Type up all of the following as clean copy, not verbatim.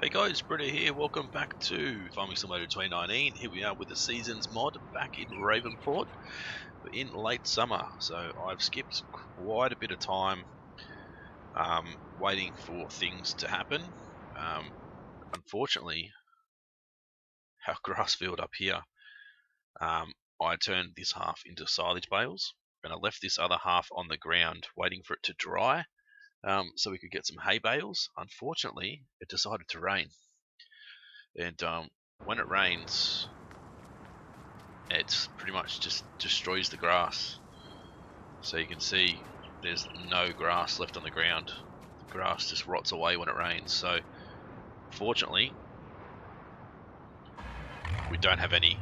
Hey guys, Britto here. Welcome back to Farming Simulator 2019. Here we are with the Seasons mod back in Ravenport. We're in late summer, so I've skipped quite a bit of time waiting for things to happen. Unfortunately, our grass field up here, I turned this half into silage bales, and I left this other half on the ground waiting for it to dry so we could get some hay bales. Unfortunately, it decided to rain. And when it rains, it pretty much just destroys the grass. So you can see there's no grass left on the ground. The grass just rots away when it rains. So fortunately, we don't have any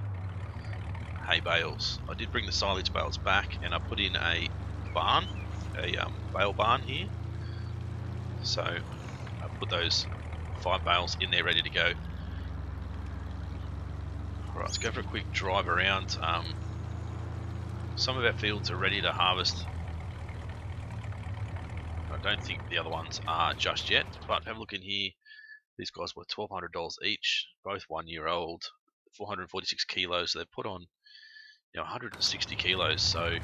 hay bales. I did bring the silage bales back, and I put in a barn, a bale barn here. So I put those 5 bales in there ready to go. Alright, let's go for a quick drive around. Some of our fields are ready to harvest. I don't think the other ones are just yet, but have a look in here. These guys were $1,200 each, both 1 year old, 446 kilos. So they put on 160 kilos, so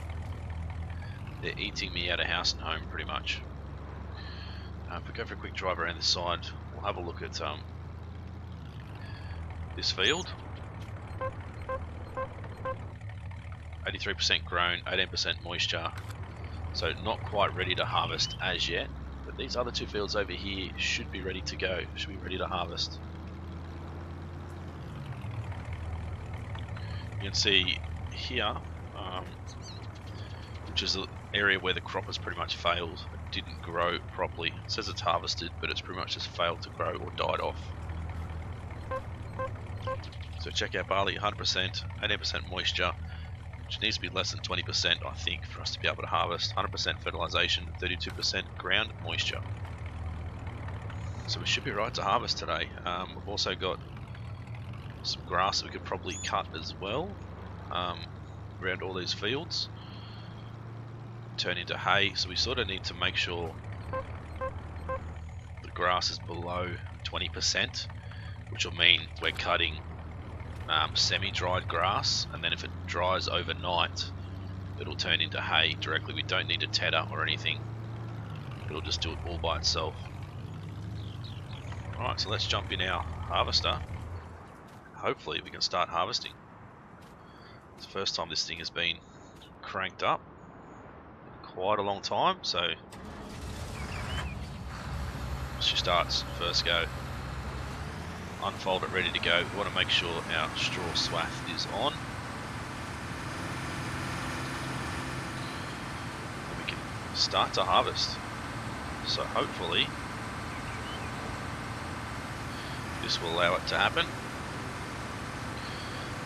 they're eating me out of house and home pretty much. If we go for a quick drive around this side, we'll have a look at this field. 83% grown, 18% moisture, so not quite ready to harvest as yet. But these other 2 fields over here should be ready to go, should be ready to harvest. You can see here, which is an area where the crop has pretty much failed. It didn't grow properly. It says it's harvested, but it's pretty much just failed to grow or died off. So check out barley, 100%, 18% moisture, which needs to be less than 20%, I think, for us to be able to harvest. 100% fertilization, 32% ground moisture. So we should be right to harvest today. We've also got some grass that we could probably cut as well around all these fields, turn into hay. So we sort of need to make sure the grass is below 20%, which will mean we're cutting semi-dried grass, and then if it dries overnight, it'll turn into hay directly. We don't need a tedder or anything. It'll just do it all by itself. Alright, so let's jump in our harvester. Hopefully we can start harvesting. It's the first time this thing has been cranked up in quite a long time, so she starts first go. Unfold it, ready to go. We want to make sure our straw swath is on. And we can start to harvest. So hopefully this will allow it to happen.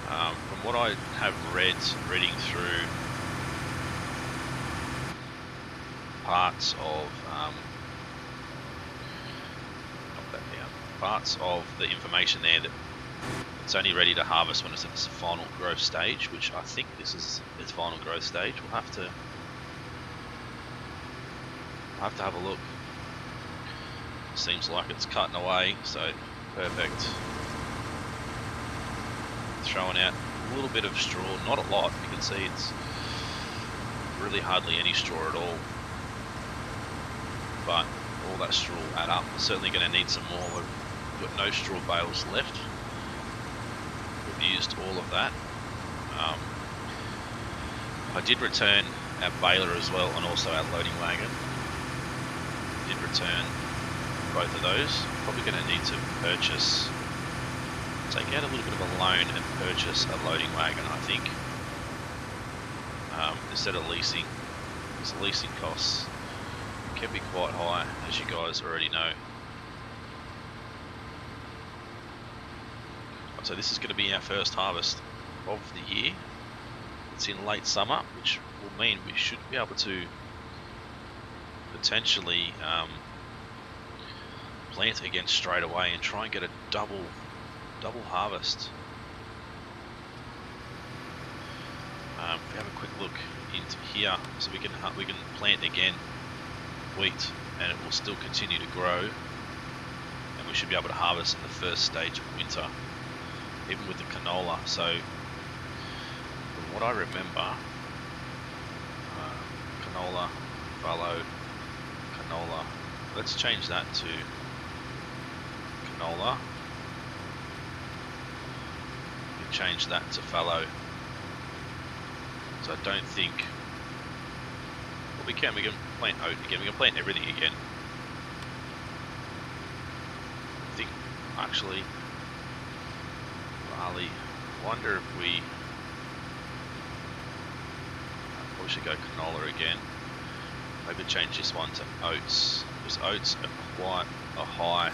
From what I have reading through parts of the information there, that it's only ready to harvest when it's at its final growth stage, which I think this is its final growth stage. We'll have to have a look. Seems like it's cutting away, so perfect. Throwing out a little bit of straw, not a lot. You can see it's really hardly any straw at all, but all that straw will add up. We're certainly going to need some more. We've got no straw bales left. We've used all of that. I did return our baler as well, and also our loading wagon. Did return both of those. Probably going to need to take out a little bit of a loan and purchase a loading wagon, I think, instead of leasing, because leasing costs can be quite high, as you guys already know. So this is going to be our first harvest of the year. It's in late summer, which will mean we should be able to potentially plant again straight away and try and get a double harvest. If we have a quick look into here, so we can plant again wheat, and it will still continue to grow, and we we should be able to harvest in the first stage of winter, even with the canola. So from what I remember, canola, fallow, canola. Let's change that to canola. We can change that to fallow. So I don't think, well, we can plant oat again, we can plant everything again. I think, actually, barley, I wonder if we probably should go canola again. Maybe change this one to oats, because oats are quite a high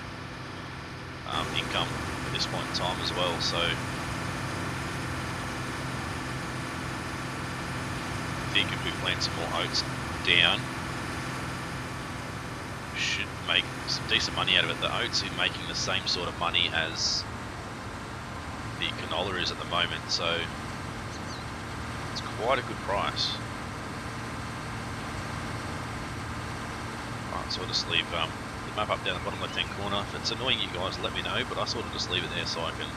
income at this point in time as well. So I think if we plant some more oats down, we should make some decent money out of it. The oats are making the same sort of money as the canola is at the moment, so it's quite a good price. Right, so I'll just leave the map up down the bottom left hand corner. If it's annoying you guys, let me know, but I sort of just leave it there so I can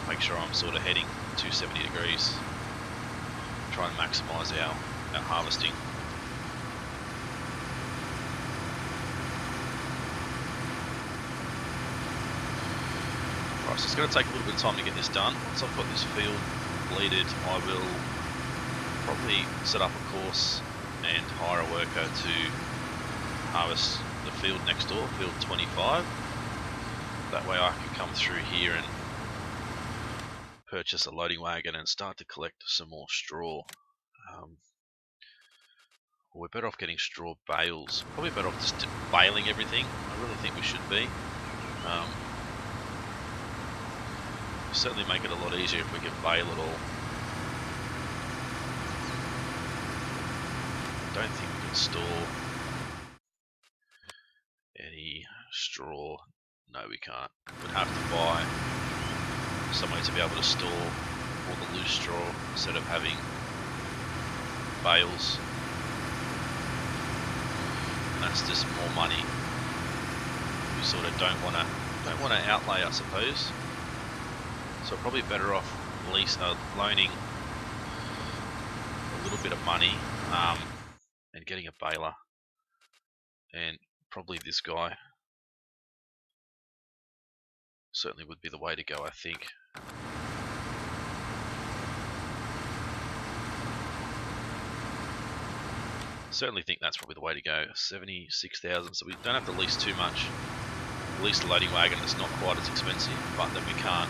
make sure I'm sort of heading 270 degrees. Try and maximise our harvesting. Right, so it's going to take a little bit of time to get this done. Once I've got this field bleeded, I will probably set up a course and hire a worker to harvest the field next door, field 25. That way I can come through here and purchase a loading wagon and start to collect some more straw. We're better off getting straw bales. Probably better off just baling everything. I really think we should be. Certainly make it a lot easier if we can bale it all. I don't think we can store any straw. No, we can't. We'd have to buy somewhere to be able to store all the loose straw instead of having bales. And that's just more money. We sort of don't want to outlay, I suppose. So we're probably better off loaning a little bit of money and getting a baler, and probably this guy certainly would be the way to go, I think. Certainly think that's probably the way to go. 76,000, so we don't have to lease too much. Lease the loading wagon that's not quite as expensive, but then we can't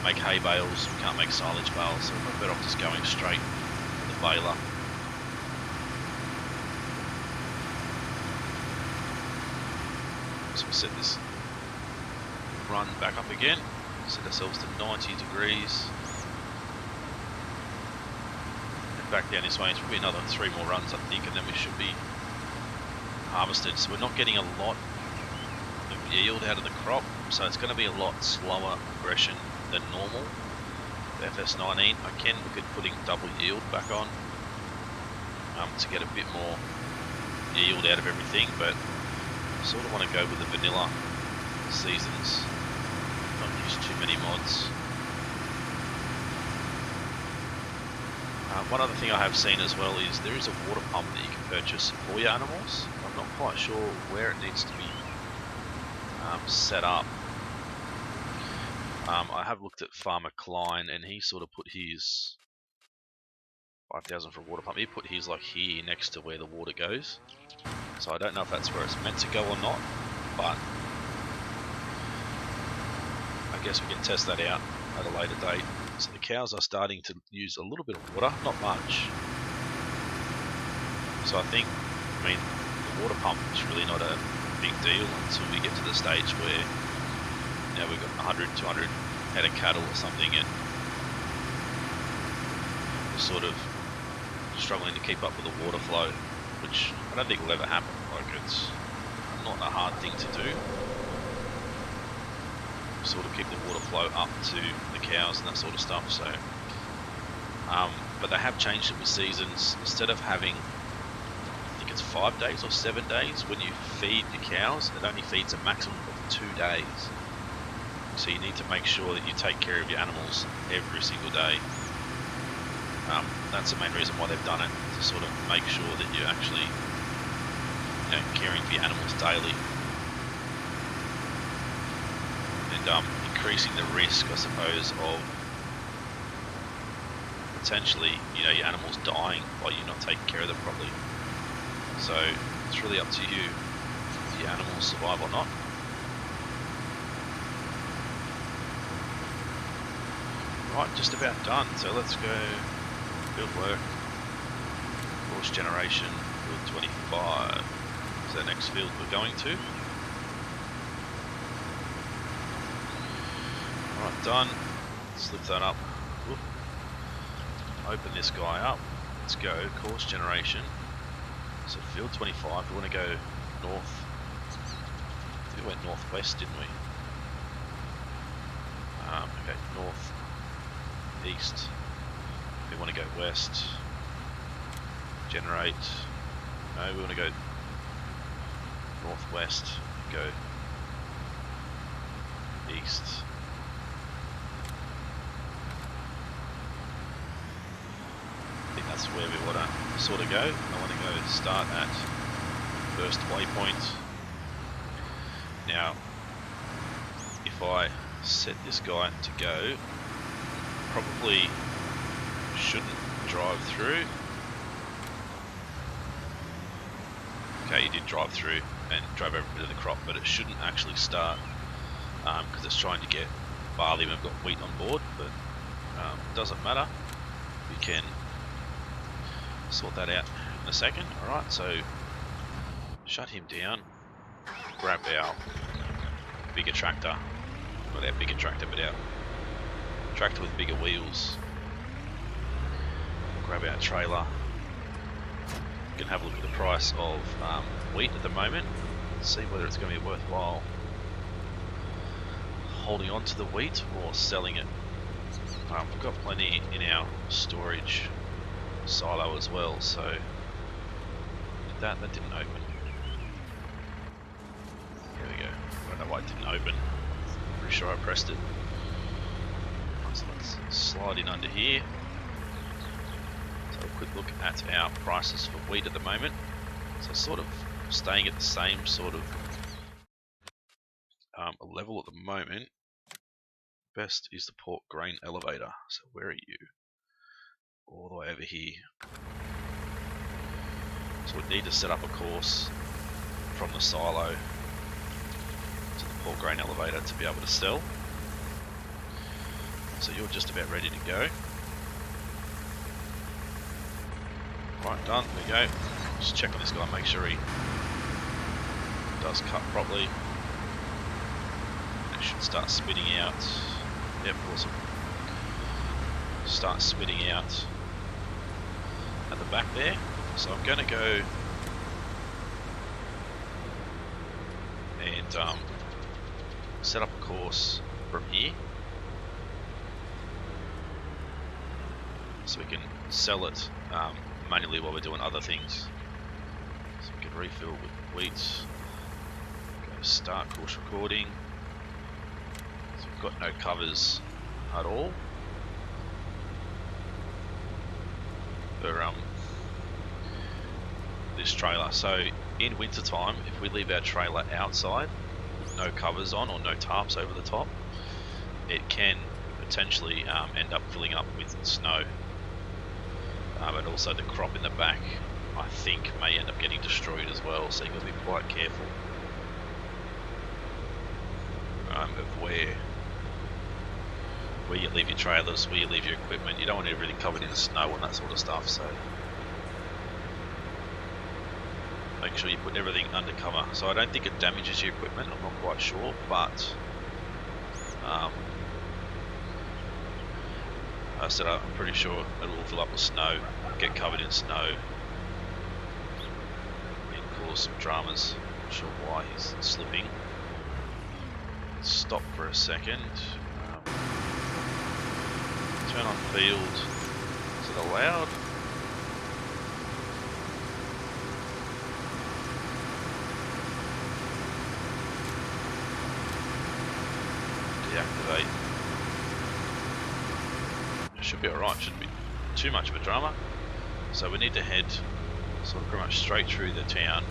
make hay bales, we can't make silage bales, so we're better off just going straight to the baler. So we'll set this run back up again, set ourselves to 90 degrees. And back down this way, it's probably another 3 more runs I think, and then we should be harvested. So we're not getting a lot of yield out of the crop, so it's going to be a lot slower progression than normal. The Fs19, I can look at putting double yield back on to get a bit more yield out of everything, but I sort of want to go with the vanilla seasons, not use too many mods. One other thing I have seen as well is there is a water pump that you can purchase for your animals. I'm not quite sure where it needs to be set up. I have looked at Farmer Klein, and he sort of put his 5,000 for a water pump. He put his like here next to where the water goes. So I don't know if that's where it's meant to go or not, but I guess we can test that out at a later date. So the cows are starting to use a little bit of water, not much. So I think, I mean, the water pump is really not a big deal until we get to the stage where, you know, we've got 100, 200 head of cattle or something, and we're sort of struggling to keep up with the water flow, which I don't think will ever happen. Like, it's not a hard thing to do. Sort of keep the water flow up to the cows and that sort of stuff. So, but they have changed it with seasons. Instead of having, I think it's 5 days or 7 days. When you feed your cows, it only feeds a maximum of 2 days. So you need to make sure that you take care of your animals every single day. That's the main reason why they've done it, to sort of make sure that you're actually, caring for your animals daily. And increasing the risk, I suppose, of potentially, your animals dying by you not taking care of them properly. So it's really up to you if your animals survive or not. Right, just about done. So let's go field work, course generation, field 25. Is the next field we're going to. Right, done. Let's lift that up. Whoop. Open this guy up. Let's go course generation. So field 25, we want to go north. I think we went northwest, didn't we? Okay, north, east. We want to go west. Generate. No, we want to go northwest. Go east. I think that's where we want to sort of go. I want to go start at first waypoint. Now, if I set this guy to go, probably shouldn't drive through. Okay, you did drive through and drove over a bit of the crop, but it shouldn't actually start because it's trying to get barley when we've got wheat on board, but it doesn't matter. We can sort that out in a second. Alright, so shut him down, grab our bigger tractor, not our bigger tractor, but our tractor with bigger wheels. Grab our trailer. We can have a look at the price of wheat at the moment, see whether it's going to be worthwhile holding on to the wheat or selling it. We've got plenty in our storage silo as well, so that didn't open. There we go. I don't know why it didn't open. Pretty sure I pressed it. So let's slide in under here. So a quick look at our prices for wheat at the moment. So sort of staying at the same sort of level at the moment. Best is the pork grain elevator. So where are you? All the way over here. So we need to set up a course from the silo to the pork grain elevator to be able to sell. So you're just about ready to go. Right, done. There we go. Just check on this guy, make sure he does cut properly. It should start spitting out. Yep, awesome. Start spitting out at the back there. So I'm going to go and set up a course from here so we can sell it manually while we're doing other things. So we can refill with wheat. Go start course recording. So we've got no covers at all for this trailer. So in winter time, if we leave our trailer outside with no covers on or no tarps over the top, it can potentially end up filling up with snow. But also the crop in the back, I think, may end up getting destroyed as well, so you've got to be quite careful of where you leave your trailers, where you leave your equipment. You don't want everything covered in snow and that sort of stuff, so make sure you put everything under cover. So I don't think it damages your equipment, I'm not quite sure, but I said I'm pretty sure it will fill up with snow, get covered in snow, and cause some dramas. Not sure why he's slipping. Let's stop for a second. Turn on field. Is it allowed? deactivate. Should be alright, shouldn't be too much of a drama. So we need to head sort of pretty much straight through the town,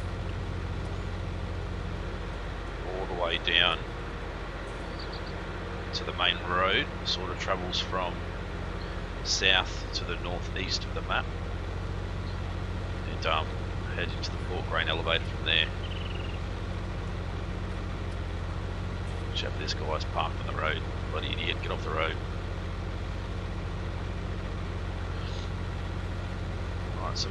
all the way down to the main road. Sort of travels from south to the northeast of the map, and head into the port grain elevator from there. Watch out, this guy's parked on the road. Bloody idiot, get off the road. Alright, so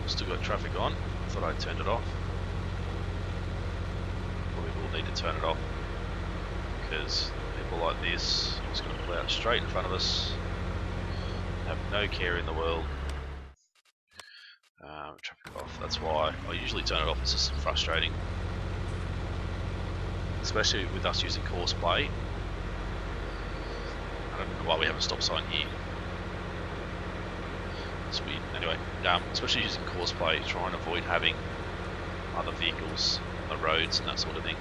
we've still got traffic on. I thought I turned it off. Probably will need to turn it off, because people like this are just going to pull out straight in front of us, have no care in the world. Traffic off, that's why I usually turn it off. It's just frustrating, especially with us using Corsair. I don't know why we have a stop sign here. It's weird. Anyway, especially using Corsair, try and avoid having other vehicles on the roads and that sort of thing.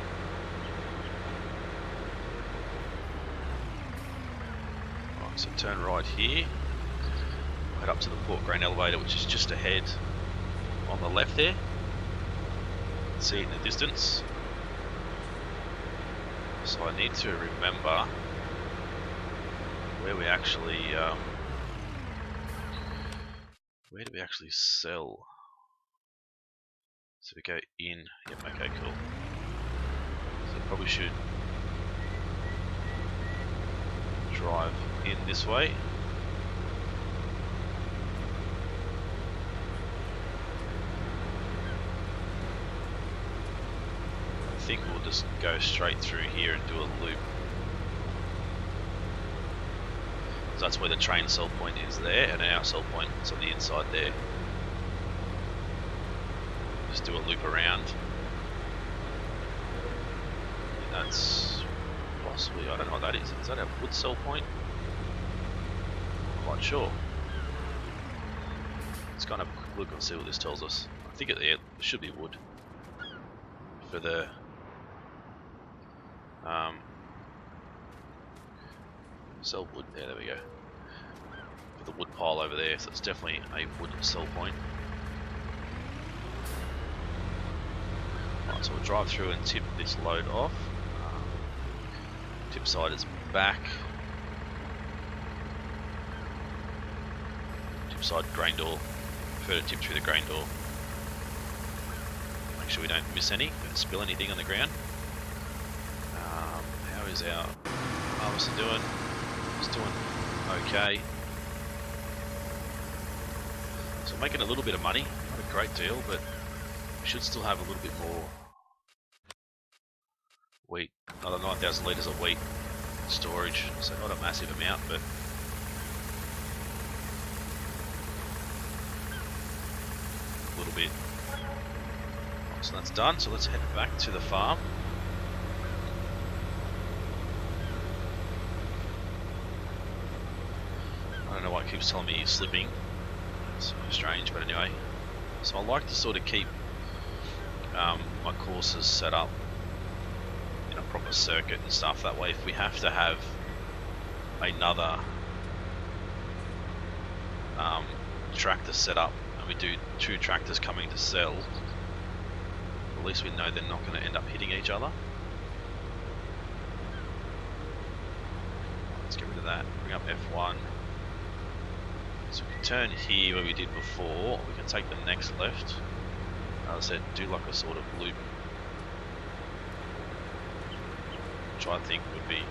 Right, so turn right here, head up to the port grain elevator, which is just ahead on the left there. See it in the distance. So I need to remember where we actually where do we actually sell? So we go in. Yep, okay, cool. So probably should drive in this way. I think we'll just go straight through here and do a loop. So that's where the train sell point is there, and our sell point is on the inside there. Just do a loop around. And that's possibly, I don't know what that is. Is that our wood sell point? I'm not quite sure. Let's kind of have a quick look and see what this tells us. I think it should be wood for the sell wood there. There we go. For the wood pile over there, so it's definitely a wood sell point. Right, so we'll drive through and tip this load off. Tip side is back. Tip side grain door. Prefer to tip through the grain door. Make sure we don't miss any, don't spill anything on the ground. How is our harvester doing? It's doing okay. So making a little bit of money, not a great deal, but we should still have a little bit more wheat, another 9,000 litres of wheat storage, so not a massive amount, but a little bit. So that's done, so let's head back to the farm. I don't know why it keeps telling me he's slipping. It's strange, but anyway. So I like to sort of keep my courses set up in a proper circuit and stuff. That way, if we have to have another tractor set up, and we do 2 tractors coming to sell, at least we know they're not going to end up hitting each other. Let's get rid of that. Bring up F1. So we can turn here where we did before. We can take the next left. As I said, do like a sort of loop, which I think would be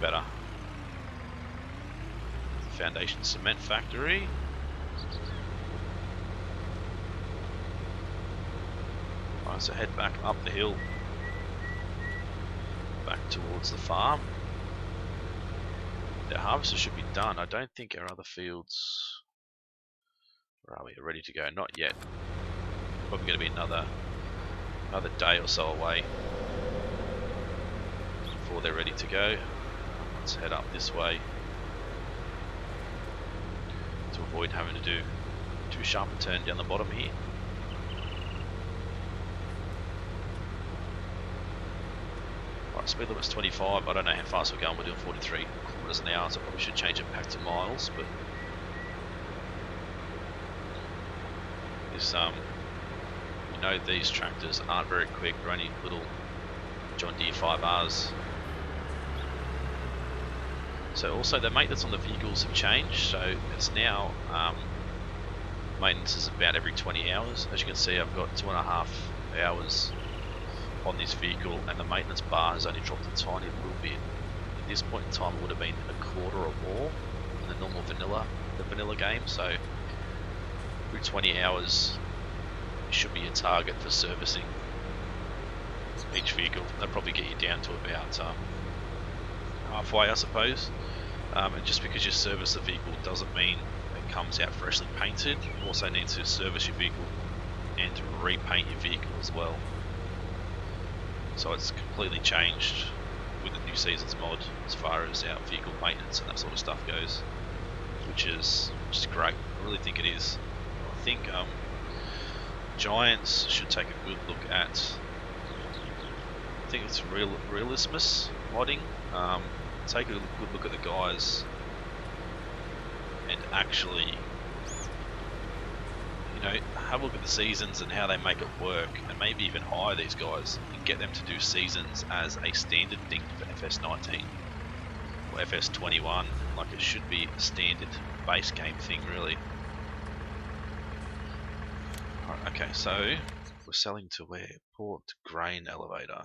better. The Foundation Cement Factory. Alright, so head back up the hill, back towards the farm. The harvester should be done. I don't think our other fields, where are we, ready to go? Not yet. Probably going to be another day or so away before they're ready to go. Let's head up this way to avoid having to do too sharp a turn down the bottom here. speed limit's 25. I don't know how fast we're going. We're doing 43 kilometers an hour, so I probably should change it back to miles. But this, you know, these tractors aren't very quick. They're only little John Deere 5Rs. So also the maintenance on the vehicles have changed. So it's now maintenance is about every 20 hours. As you can see, I've got 2.5 hours on this vehicle, and the maintenance bar has only dropped a tiny little bit. At this point in time, it would have been a quarter or more in the normal vanilla game. So every 20 hours should be a target for servicing each vehicle. They'll probably get you down to about halfway, I suppose. And just because you service the vehicle doesn't mean it comes out freshly painted. You also need to service your vehicle and to repaint your vehicle as well. So it's completely changed with the new seasons mod as far as our vehicle maintenance and that sort of stuff goes, which is great. I really think it is. I think Giants should take a good look at. I think it's realismus modding. Take a good look at the guys and actually, you know, have a look at the seasons and how they make it work, and maybe even hire these guys and get them to do seasons as a standard thing for FS19 or FS21. Like, it should be a standard base game thing, really. Alright, okay, so we're selling to where? Port Grain Elevator.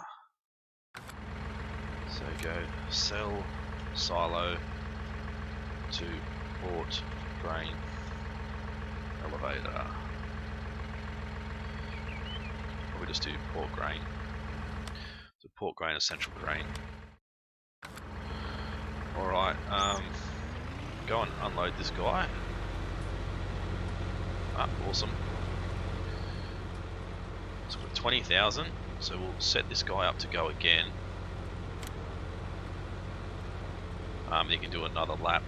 So go sell silo to Port Grain Elevator. Or we just do Port Grain. So Port Grain is Central Grain. Alright, go and unload this guy. Ah, awesome. So we've got 20,000, so we'll set this guy up to go again. You can do another lap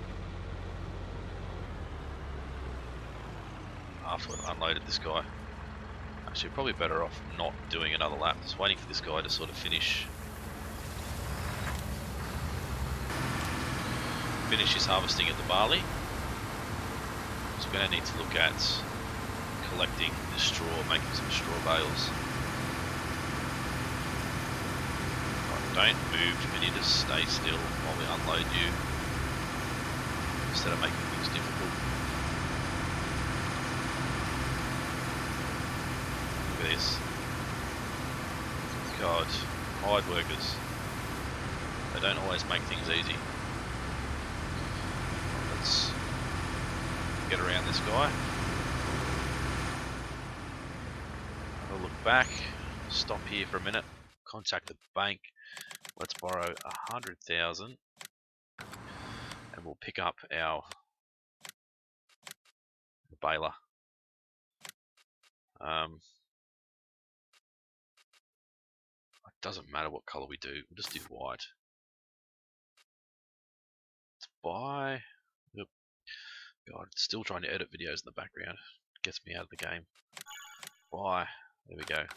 after we've unloaded this guy. Actually, probably better off not doing another lap, just waiting for this guy to sort of finish his harvesting of the barley. So we're going to need to look at collecting the straw, making some straw bales. Don't move, you need to stay still while we unload you, instead of making things difficult. Look at this. God, hard workers. They don't always make things easy. Let's get around this guy. Have a look back, stop here for a minute, contact the bank. Let's borrow 100,000 and we'll pick up our baler. It doesn't matter what color we do, we'll just do white. Let's buy. Yep. God, still trying to edit videos in the background. Gets me out of the game. Buy. There we go.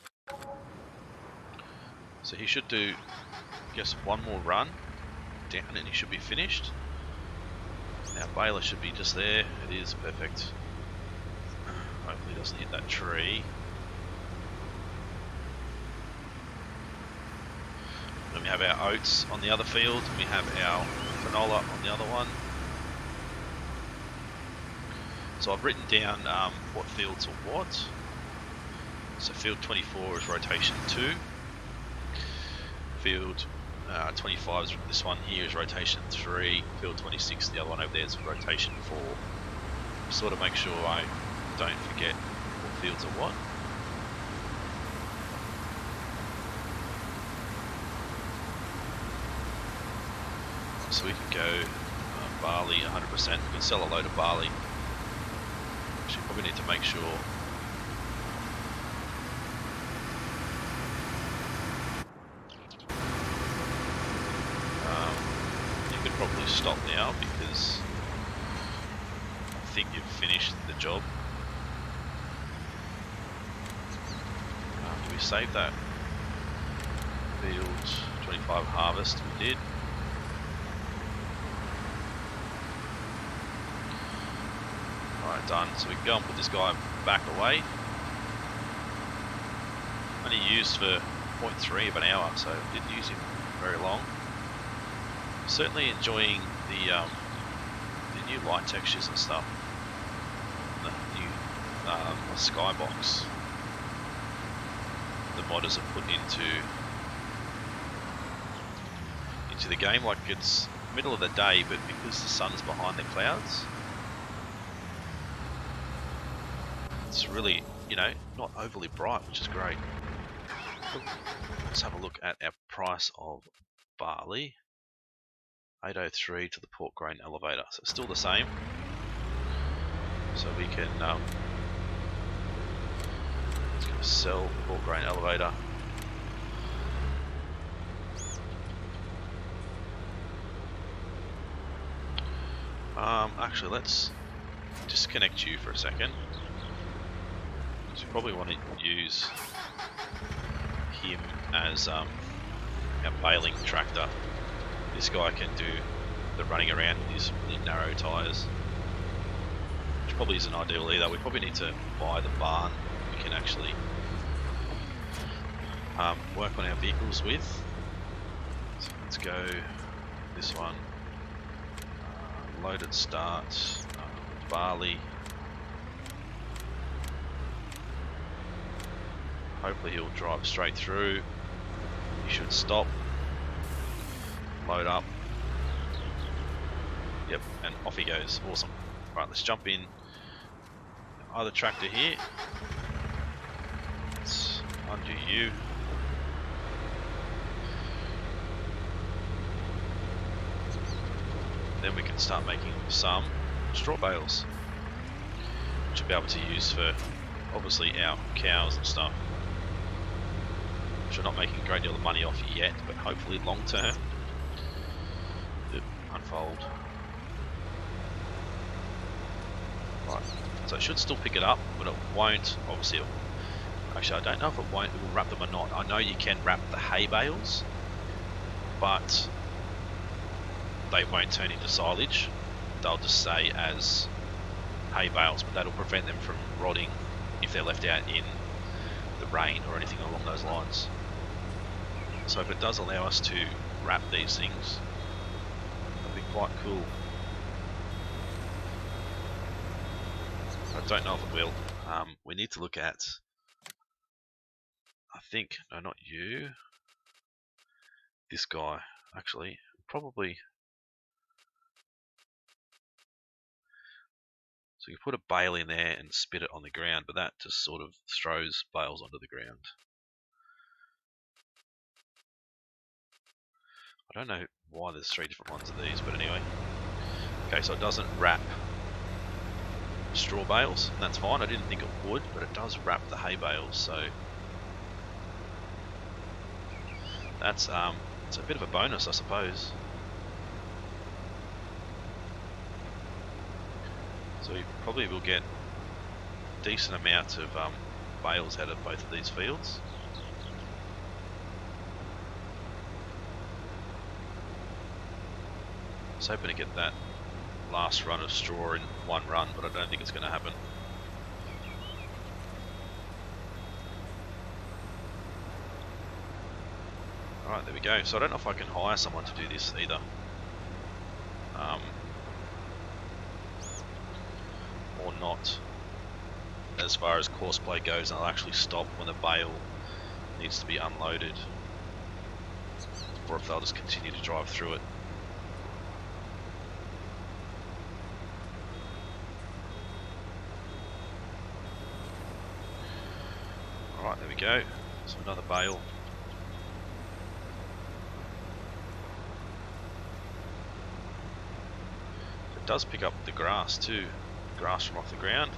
So he should do, I guess, one more run down and he should be finished. Now baler should be just there. It is perfect. Hopefully it doesn't hit that tree. Then we have our oats on the other field, and we have our canola on the other one. So I've written down what fields are what. So field 24 is rotation 2. Field 25 is this one here is rotation 3. Field 26, the other one over there, is rotation 4. Sort of make sure I don't forget what fields are what. So we can go barley 100%. We can sell a load of barley. Actually, probably need to make sure. You could probably stop now because I think you've finished the job. Do we save that? Field 25 harvest we did. Alright, done. So we can go and put this guy back away. Only used for 0.3 of an hour, so didn't use him very long. Certainly enjoying the new light textures and stuff. The new skybox the modders have put into the game. Like, it's middle of the day, but because the sun's behind the clouds, it's really, you know, not overly bright, which is great. Let's have a look at our price of barley. 803 to the port grain elevator, so it's still the same. So we can let's go sell port grain elevator. Actually, let's disconnect you for a second. So you probably want to use him as our baling tractor. This guy can do the running around with his really narrow tyres, which probably isn't ideal either. We probably need to buy the barn we can actually work on our vehicles with. So let's go this one. Loaded start, barley. Hopefully he'll drive straight through. He should stop. Load up. Yep, and off he goes. Awesome. Right, let's jump in other tractor here. Let's undo you. Then we can start making some straw bales, which we'll be able to use for obviously our cows and stuff, which we're not making a great deal of money off yet, but hopefully long term it unfold. Right, so it should still pick it up, but it won't. Obviously, actually I don't know if it will wrap them or not. I know you can wrap the hay bales, but they won't turn into silage. They'll just stay as hay bales, but that'll prevent them from rotting if they're left out in the rain or anything along those lines. So if it does allow us to wrap these things, that'll be quite cool. I don't know if it will. We need to look at, I think, no, not you, this guy, actually, probably. So you put a bale in there and spit it on the ground, but that just sort of throws bales onto the ground. I don't know why there's 3 different ones of these, but anyway. Okay, so it doesn't wrap straw bales, and that's fine. I didn't think it would, but it does wrap the hay bales, so that's it's a bit of a bonus, I suppose. So we probably will get a decent amount of bales out of both of these fields. I was hoping to get that last run of straw in one run, but I don't think it's going to happen. Alright, there we go. So I don't know if I can hire someone to do this either. Or not, as far as courseplay goes, and I'll actually stop when the bale needs to be unloaded, or if they'll just continue to drive through it. Alright, there we go. So another bale. It does pick up the grass too. Grass from off the ground.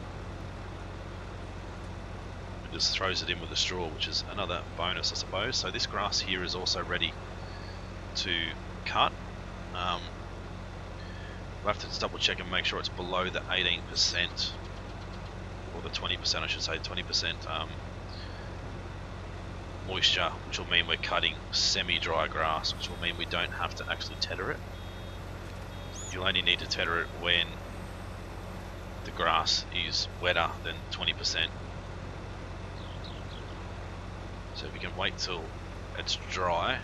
It just throws it in with the straw, which is another bonus, I suppose. So this grass here is also ready to cut. We'll have to just double check and make sure it's below the 18%, or the 20%, I should say, 20% moisture, which will mean we're cutting semi-dry grass, which will mean we don't have to actually tether it. You'll only need to tether it when the grass is wetter than 20%. So if you can wait till it's dry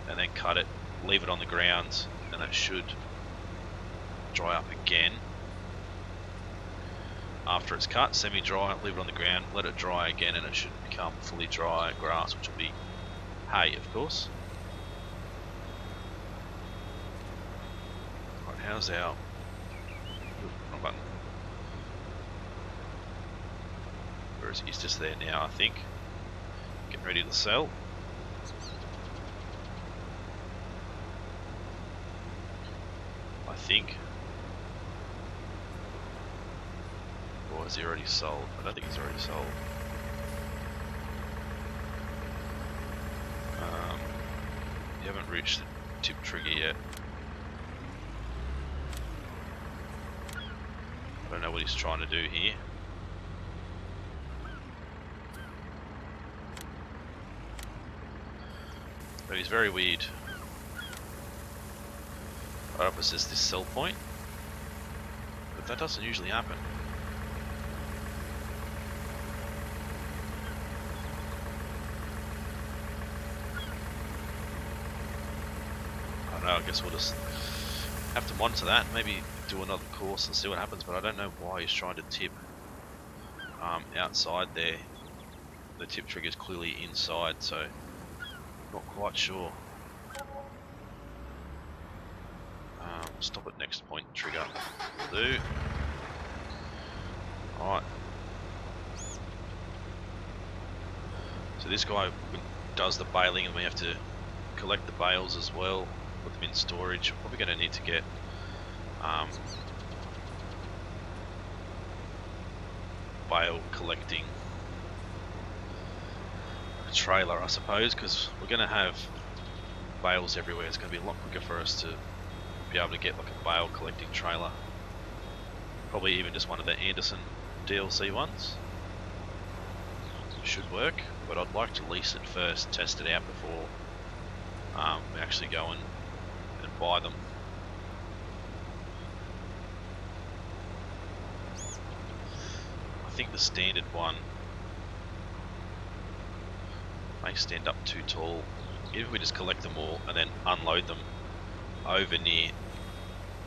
and then cut it, leave it on the ground, and it should dry up again. After it's cut, semi-dry, leave it on the ground, let it dry again, and it should become fully dry grass, which will be hay, of course. Right, how's our... wrong button. Where is he? He's just there now, I think. Getting ready to sell. I think. Or is he already sold? I don't think he's already sold. You haven't reached the tip trigger yet. I don't know what he's trying to do here. But he's very weird. Right up it says this sell point. But that doesn't usually happen. I guess we'll just have to monitor that, maybe do another course and see what happens, but I don't know why he's trying to tip outside there. The tip trigger is clearly inside, so not quite sure. Stop at next point trigger. Will do. Alright. So this guy does the baling and we have to collect the bales as well. Put them in storage. We're probably going to need to get bale collecting trailer, I suppose, because we're going to have bales everywhere. It's going to be a lot quicker for us to be able to get like a bale collecting trailer. Probably even just one of the Anderson DLC ones. Should work, but I'd like to lease it first, test it out before we actually go and buy them. I think the standard one may stand up too tall. Even if we just collect them all and then unload them over near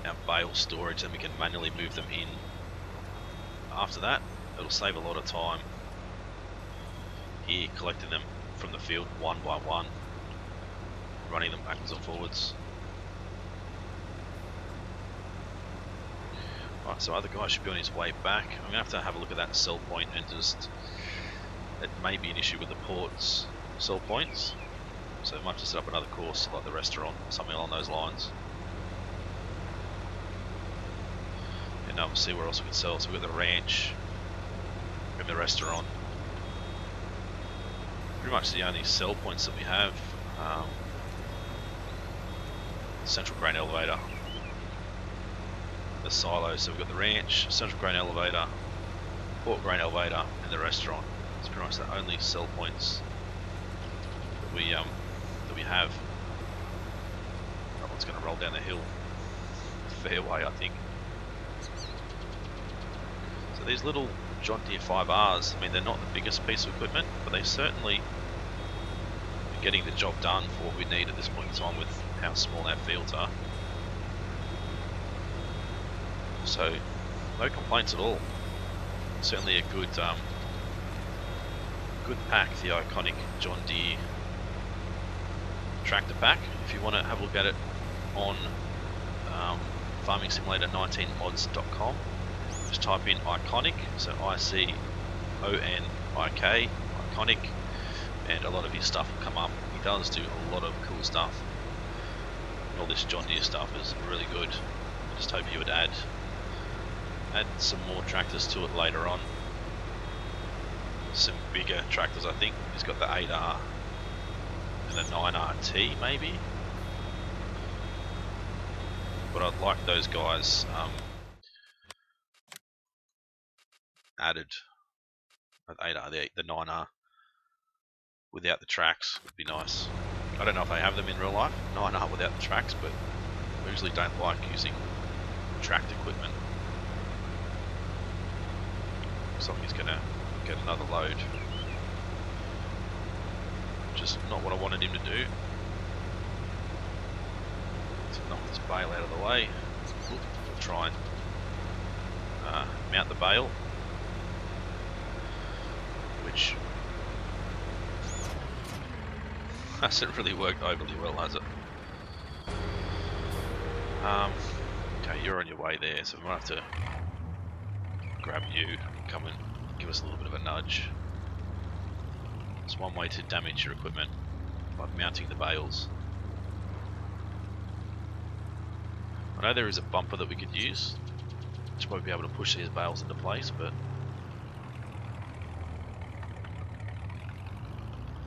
our bale storage, then we can manually move them in. After that, it'll save a lot of time here collecting them from the field one by one, running them backwards and forwards. Right, so other guy should be on his way back. I'm going to have a look at that sell point and just... it may be an issue with the port's sell points. So I might have to set up another course like the restaurant or something along those lines. And we'll see where else we can sell. So we've got the ranch and the restaurant. Pretty much the only sell points that we have. Central grain elevator. The silos, so we've got the ranch, central grain elevator, port grain elevator, and the restaurant. It's pretty much the only sell points that we have. That one's going to roll down the hill fairway, I think. So these little John Deere 5Rs, I mean, they're not the biggest piece of equipment, but they certainly are getting the job done for what we need at this point in time with how small our fields are. So, no complaints at all. Certainly a good good pack, the iconic John Deere tractor pack. If you want to have a look at it on farmingsimulator19mods.com, just type in iconic, so ICONIK, iconic, and a lot of his stuff will come up. He does do a lot of cool stuff. All this John Deere stuff is really good. I just hope you would add some more tractors to it later on. Some bigger tractors, I think. He's got the 8R and the 9RT maybe. But I'd like those guys added. The 8R, the 9R without the tracks would be nice. I don't know if they have them in real life, 9R without the tracks, but I usually don't like using tracked equipment. Looks like he's going to get another load. Just not what I wanted him to do. To knock this bale out of the way. We'll try and mount the bale, which hasn't really worked overly well, has it? Okay, you're on your way there, so we might have to grab you, come and give us a little bit of a nudge. It's one way to damage your equipment, by mounting the bales. I know there is a bumper that we could use, which won't be able to push these bales into place, but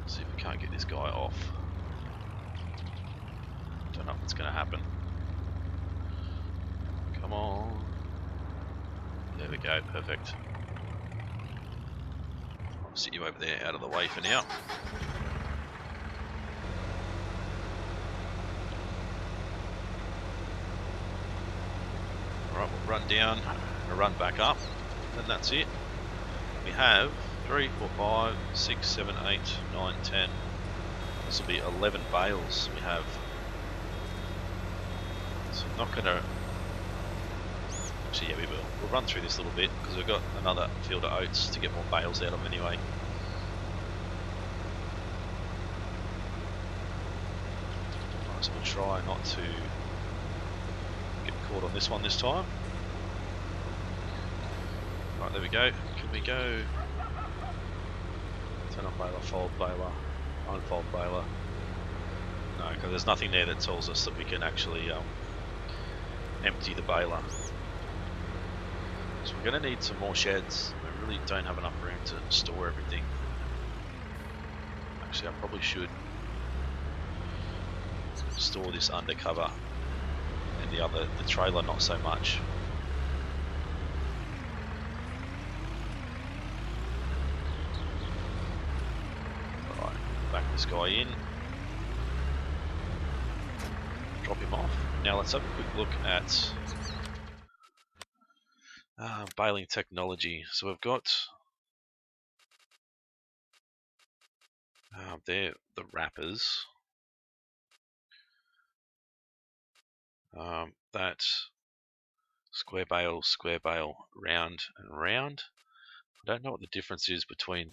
let's see if we can't get this guy off. Don't know if it's going to happen. Come on. There we go, perfect. I'll sit you over there out of the way for now. Alright, we'll run down and run back up, and that's it. We have 3, 4, 5, 6, 7, 8, 9, 10. This will be 11 bales we have. So I'm not going to... Actually, yeah, we will. We'll run through this a little bit because we've got another field of oats to get more bales out of anyway. Right, so we'll try not to get caught on this one this time. Right, there we go. Can we go? Turn on baler, fold baler, unfold baler. No, because there's nothing there that tells us that we can actually empty the baler. So we're going to need some more sheds. We really don't have enough room to store everything. Actually, I probably should store this undercover, and the trailer not so much. Alright, back this guy in. Drop him off. Now let's have a quick look at baling technology. So we've got there the wrappers. That square bale, round and round. I don't know what the difference is between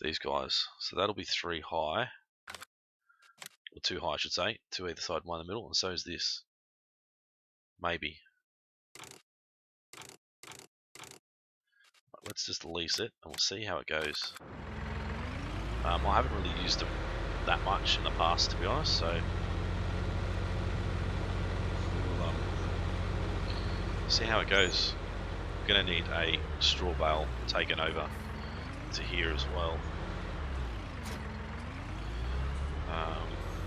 these guys. So that'll be 3 high, or 2 high I should say, 2 either side, 1 in the middle, and so is this. Maybe. Right, let's just lease it and we'll see how it goes. I haven't really used them that much in the past, to be honest, so we'll see how it goes. We're going to need a straw bale taken over to here as well.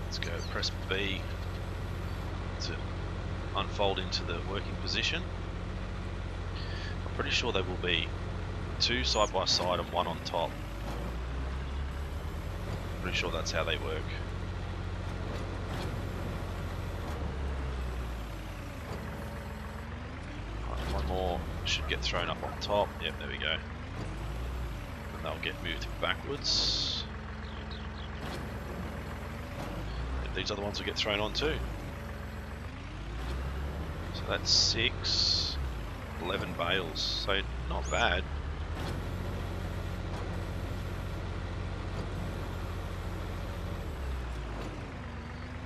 Let's go press B to unfold into the working position. I'm pretty sure they will be 2 side by side and 1 on top. Pretty sure that's how they work. Right, 1 more should get thrown up on top. Yep, there we go. And they'll get moved backwards. And these other ones will get thrown on too. So that's 6, 11 bales. So not bad.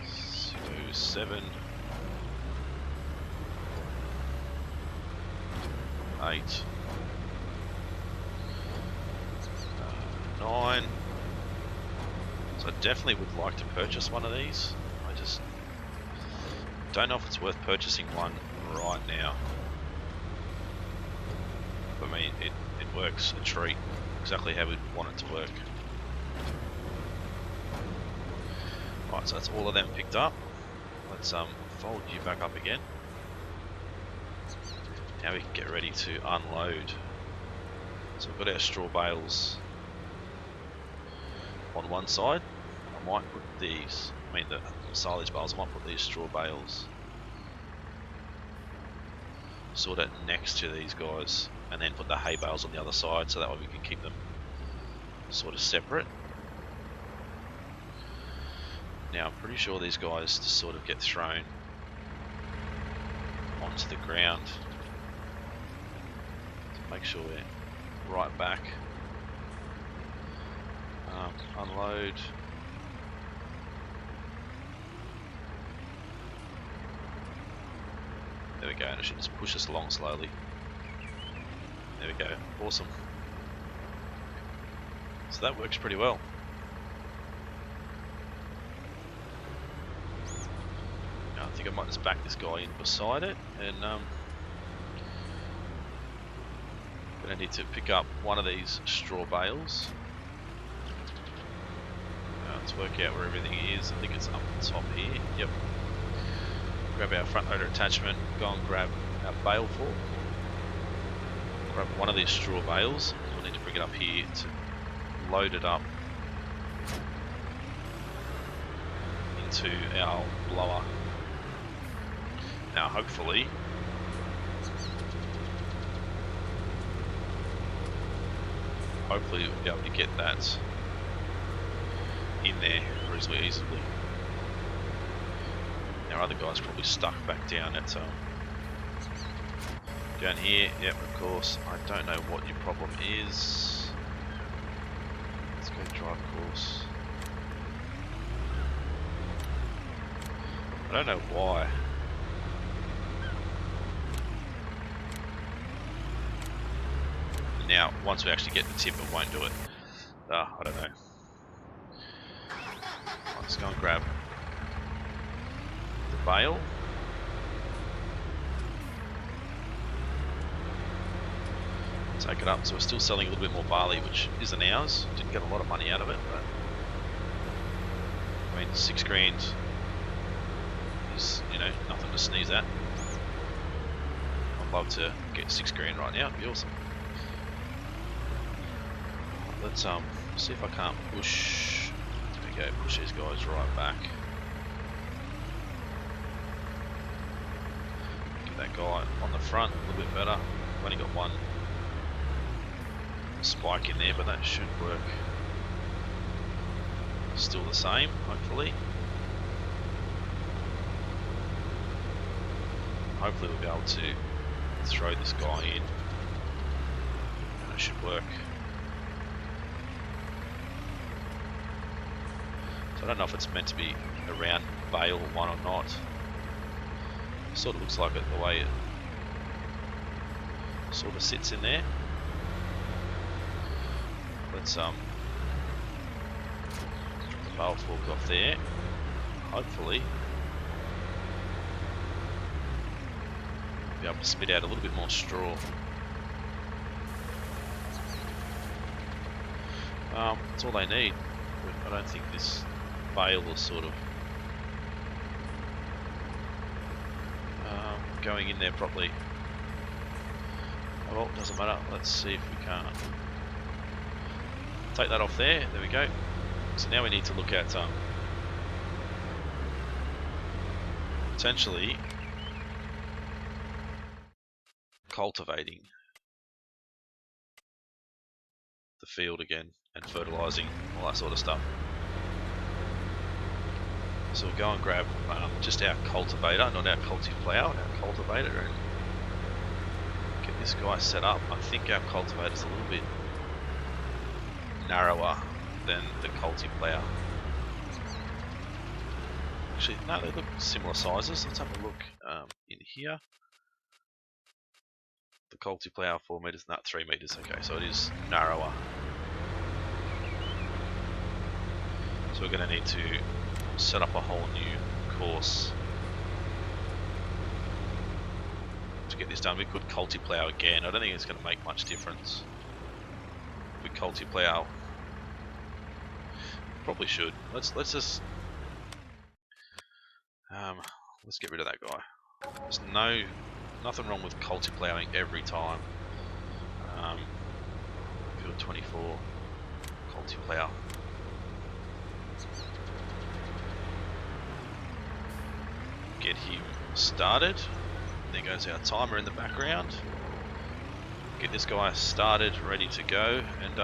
So 7, 8, 9. So I definitely would like to purchase one of these. I just don't know if it's worth purchasing one right now. I mean, it works a treat, exactly how we'd want it to work. Right, so that's all of them picked up. Let's fold you back up again. Now we can get ready to unload. So we've got our straw bales on one side. I might put these, the silage bales, I might put these straw bales sort of next to these guys, and then put the hay bales on the other side, so that way we can keep them sort of separate. Now I'm pretty sure these guys just sort of get thrown onto the ground. So make sure we're right back. Unload. There we go, and it should just push us along slowly. There we go, awesome. So that works pretty well. Now I think I might just back this guy in beside it, and gonna need to pick up one of these straw bales. Let's work out where everything is. I think it's up the top here. Yep. Grab our front loader attachment, go and grab our bale fork. Grab one of these straw bales. We'll need to bring it up here to load it up into our blower. Now hopefully we'll be able to get that in there reasonably easily. Our other guy's probably stuck back down at down here. Yep, of course. I don't know what your problem is. Let's go drive course. I don't know why. Now, once we actually get the tip, it won't do it. I don't know. Let's go and grab the bale. Take it up. So we're still selling a little bit more barley, which isn't ours. Didn't get a lot of money out of it, but I mean, 6 grand is, you know, nothing to sneeze at. I'd love to get 6 grand right now. It'd be awesome. Let's see if I can't push. There we go. Push these guys right back. Get that guy on the front a little bit better. I've only got one spike in there, but that should work. Still the same, hopefully. Hopefully we'll be able to throw this guy in, and it should work. So I don't know if it's meant to be around bale 1 or not. It sort of looks like it the way it sort of sits in there. Let's the bale fork off there. Hopefully be able to spit out a little bit more straw. That's all they need. But I don't think this bale is sort of going in there properly. Oh, well, doesn't matter. Let's see if we can't take that off there. There we go. So now we need to look at potentially cultivating the field again and fertilizing, all that sort of stuff. So we'll go and grab just our cultivator, not our culti-plough, our cultivator, and get this guy set up. I think our cultivator's a little bit narrower than the culti-plough. Actually, no, they look similar sizes. Let's have a look in here. The culti-plough 4 meters, not 3 meters. Okay, so it is narrower. So we're going to need to set up a whole new course to get this done. We could culti-plough again. I don't think it's going to make much difference. We culti-plough. Probably should. Let's just let's get rid of that guy. There's nothing wrong with culti-ploughing every time. Field 24 culti-plough. get him started. There goes our timer in the background. Get this guy started, ready to go, and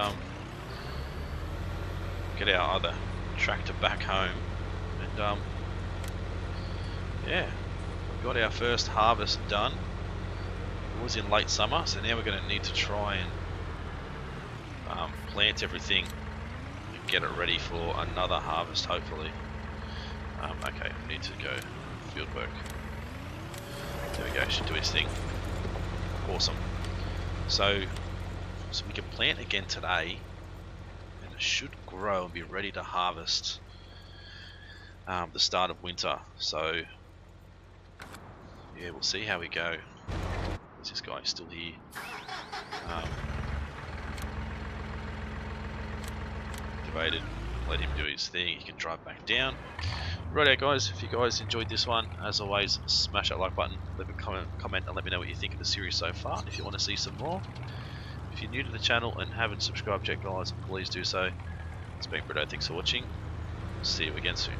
get our other tractor back home. And yeah, we got our first harvest done. It was in late summer, so now we're going to need to try and plant everything and get it ready for another harvest, hopefully. Okay, we need to go field work. There we go, should do his thing. Awesome. So we can plant again today, and it should grow and be ready to harvest the start of winter. So yeah, we'll see how we go. Is this guy still here? Activated. Let him do his thing. He can drive back down. Righto guys, if you guys enjoyed this one, as always, smash that like button, leave a comment and let me know what you think of the series so far, and if you want to see some more. If you're new to the channel and haven't subscribed yet guys, please do so. It's been Britto, thanks for watching. See you again soon.